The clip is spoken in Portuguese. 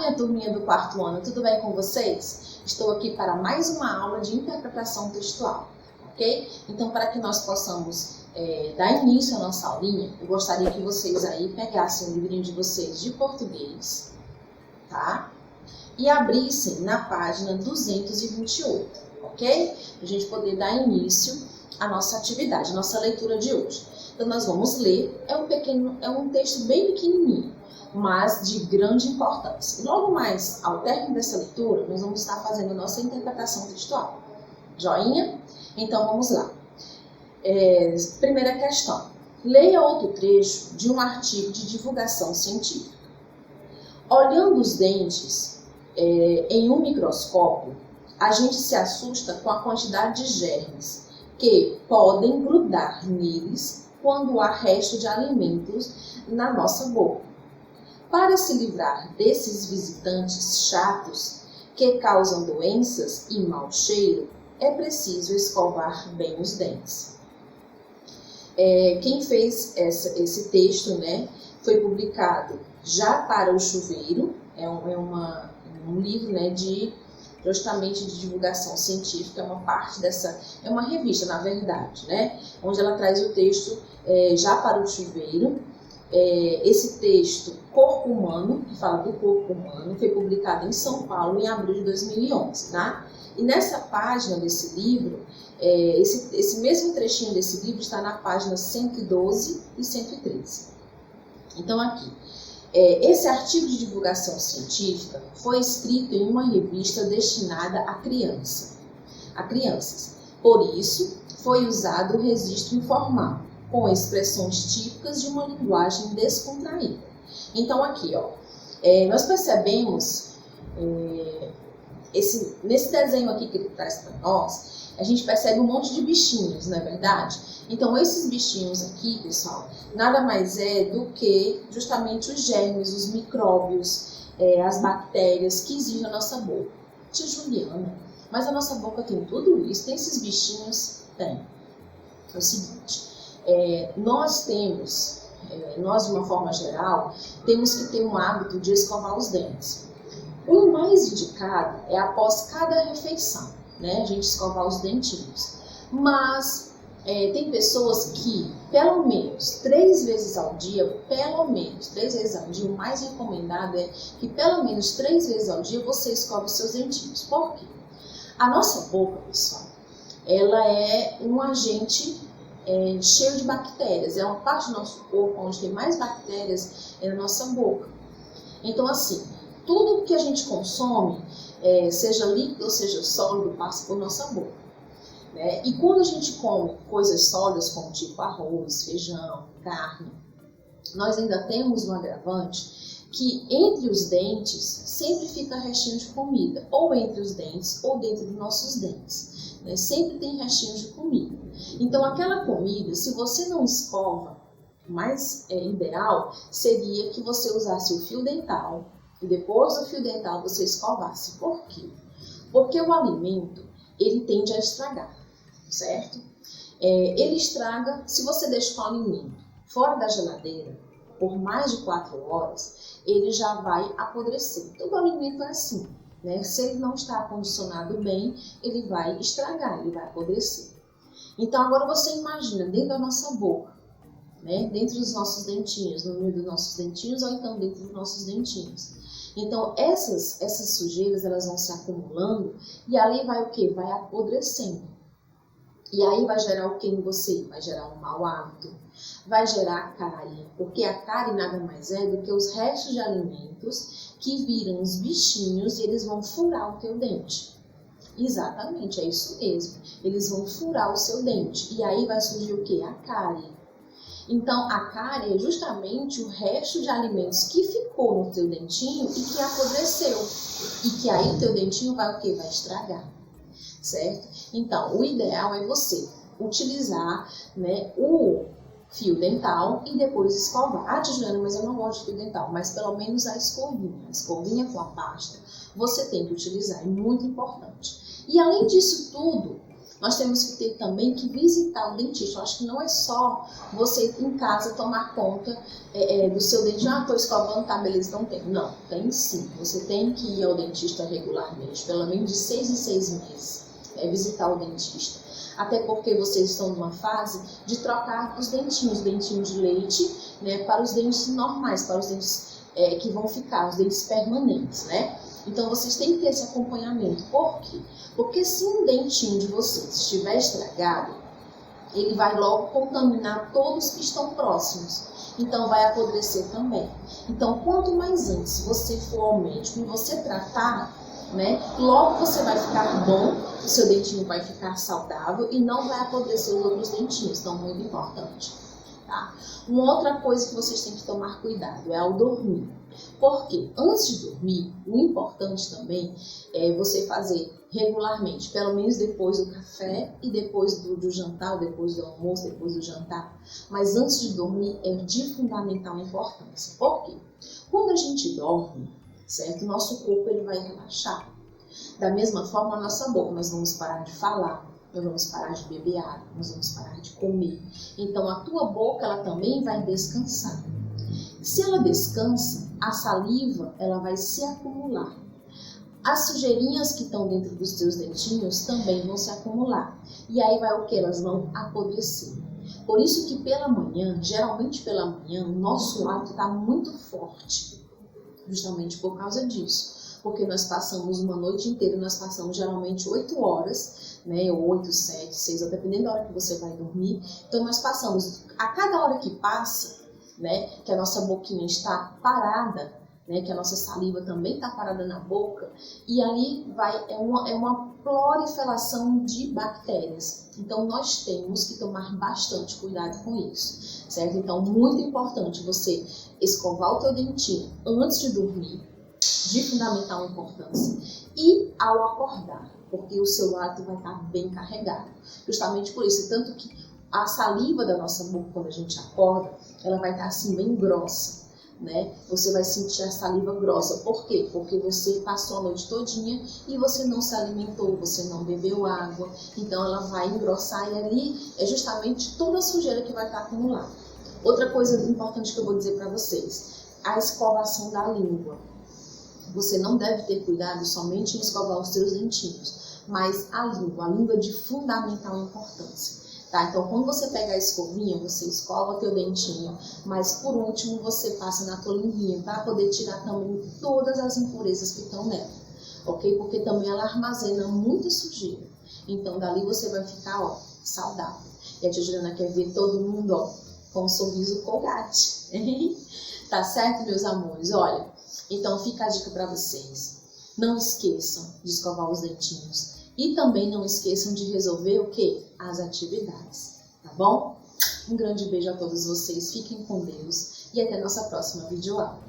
minha turminha do quarto ano, tudo bem com vocês? Estou aqui para mais uma aula de interpretação textual, ok? Então, para que nós possamos dar início à nossa aulinha, eu gostaria que vocês aí pegassem o livrinho de vocês de português, tá? E abrissem na página 228, ok? Para a gente poder dar início à nossa atividade, à nossa leitura de hoje. Então, nós vamos ler, é um texto bem pequenininho, mas de grande importância. E logo mais, ao término dessa leitura, nós vamos estar fazendo a nossa interpretação textual. Joinha? Então, vamos lá. Primeira questão. Leia outro trecho de um artigo de divulgação científica. Olhando os dentes em um microscópio, a gente se assusta com a quantidade de germes que podem grudar neles quando há resto de alimentos na nossa boca. Para se livrar desses visitantes chatos que causam doenças e mau cheiro, é preciso escovar bem os dentes. Quem fez esse texto, né, foi publicado Já para o Chuveiro, um livro, né, justamente de divulgação científica, é uma revista, na verdade, né, onde ela traz o texto Já para o Chuveiro. Esse texto, Corpo Humano, que fala do corpo humano, foi publicado em São Paulo em abril de 2011, tá? E nessa página desse livro, esse mesmo trechinho desse livro está na página 112 e 113. Então, aqui, esse artigo de divulgação científica foi escrito em uma revista destinada a crianças. Por isso, foi usado o registro informal, com expressões típicas de uma linguagem descontraída. Então, aqui, nós percebemos, nesse desenho aqui que ele traz para nós, a gente percebe um monte de bichinhos, não é verdade? Então, esses bichinhos aqui, pessoal, nada mais é do que justamente os germes, os micróbios, as bactérias que existem na nossa boca. Tia Juliana, mas a nossa boca tem tudo isso? Tem esses bichinhos? Tem. É o seguinte, nós de uma forma geral, temos que ter um hábito de escovar os dentes. O mais indicado é após cada refeição, né? A gente escovar os dentinhos. Mas tem pessoas que, pelo menos 3 vezes ao dia, o mais recomendado é que pelo menos 3 vezes ao dia você escove os seus dentinhos. Por quê? A nossa boca, pessoal, ela é um agente cheio de bactérias. É uma parte do nosso corpo onde tem mais bactérias na nossa boca. Então, assim, tudo que a gente consome, seja líquido ou seja sólido, passa por nossa boca, né? E quando a gente come coisas sólidas, como tipo arroz, feijão, carne, nós ainda temos um agravante que entre os dentes sempre fica restinho de comida, ou entre os dentes ou dentro dos nossos dentes, né? Sempre tem restinhos de comida. Então, aquela comida, se você não escova, o mais ideal seria que você usasse o fio dental e depois do fio dental você escovasse. Por quê? Porque o alimento, ele tende a estragar, certo? Ele estraga se você deixar o alimento fora da geladeira por mais de 4 horas, ele já vai apodrecer. Todo alimento é assim, né? Se ele não está acondicionado bem, ele vai estragar, ele vai apodrecer. Então, agora você imagina dentro da nossa boca, né? Dentro dos nossos dentinhos, no meio dos nossos dentinhos ou então dentro dos nossos dentinhos. Então, essas sujeiras, elas vão se acumulando e ali vai o quê? Vai apodrecendo. E aí vai gerar o que em você? Vai gerar um mau hábito, vai gerar cárie, porque a cárie nada mais é do que os restos de alimentos que viram os bichinhos e eles vão furar o teu dente. Exatamente, é isso mesmo. Eles vão furar o seu dente. E aí vai surgir o quê? A cárie. Então, a cárie é justamente o resto de alimentos que ficou no teu dentinho e que apodreceu. E que aí o teu dentinho vai o quê? Vai estragar. Certo? Então, o ideal é você utilizar, né, o fio dental e depois escovar. Ah, tia Juliana, mas eu não gosto de fio dental. Mas pelo menos a escovinha com a pasta, você tem que utilizar. É muito importante. E além disso tudo, nós temos que ter também que visitar o dentista. Eu acho que não é só você em casa tomar conta do seu dente. Ah, estou escovando, tá, beleza, não tem. Não, tem sim. Você tem que ir ao dentista regularmente, pelo menos de 6 em 6 meses, visitar o dentista. Até porque vocês estão numa fase de trocar os dentinhos de leite, né, para os dentes normais, para os dentes que vão ficar, os dentes permanentes, né? Então vocês têm que ter esse acompanhamento. Por quê? Porque se um dentinho de vocês estiver estragado, ele vai logo contaminar todos que estão próximos. Então vai apodrecer também. Então quanto mais antes você for ao médico e você tratar, né, logo você vai ficar bom, o seu dentinho vai ficar saudável e não vai apodrecer os outros dentinhos. Então muito importante. Tá? Uma outra coisa que vocês têm que tomar cuidado é ao dormir. Porque antes de dormir, o importante também é você fazer regularmente, pelo menos depois do café e depois do jantar, ou depois do almoço, depois do jantar. Mas antes de dormir é de fundamental importância. Por quê? Quando a gente dorme, certo? Nosso corpo ele vai relaxar. Da mesma forma, a nossa boca, nós vamos parar de falar. Nós vamos parar de beber água, nós vamos parar de comer. Então, a tua boca, ela também vai descansar. Se ela descansa, a saliva, ela vai se acumular. As sujeirinhas que estão dentro dos teus dentinhos também vão se acumular. E aí vai o que? Elas vão apodrecer. Por isso que pela manhã, geralmente pela manhã, o nosso hálito está muito forte. Justamente por causa disso. Porque nós passamos uma noite inteira, nós passamos geralmente 8 horas, né, ou 8, 7, 6, dependendo da hora que você vai dormir. Então nós passamos, a cada hora que passa, né, que a nossa boquinha está parada, né, que a nossa saliva também está parada na boca, e ali é uma proliferação de bactérias. Então nós temos que tomar bastante cuidado com isso, certo? Então muito importante você escovar o teu dentinho antes de dormir, de fundamental importância, e ao acordar, porque o seu hálito vai estar bem carregado. Justamente por isso, tanto que a saliva da nossa boca, quando a gente acorda, ela vai estar assim bem grossa, né? Você vai sentir a saliva grossa. Por quê? Porque você passou a noite todinha e você não se alimentou, você não bebeu água, então ela vai engrossar e ali é justamente toda a sujeira que vai estar acumulada. Outra coisa importante que eu vou dizer para vocês, a escovação da língua. Você não deve ter cuidado somente em escovar os seus dentinhos, mas a língua de fundamental importância. Tá? Então, quando você pega a escovinha, você escova o teu dentinho, mas por último você passa na tua linguinha para poder tirar também todas as impurezas que estão nela, ok? Porque também ela armazena muita sujeira. Então, dali você vai ficar, ó, saudável. E a tia Juliana quer ver todo mundo, ó, com um sorriso Colgate. Tá certo, meus amores? Olha, então fica a dica para vocês. Não esqueçam de escovar os dentinhos. E também não esqueçam de resolver o quê? As atividades, tá bom? Um grande beijo a todos vocês, fiquem com Deus e até nossa próxima videoaula.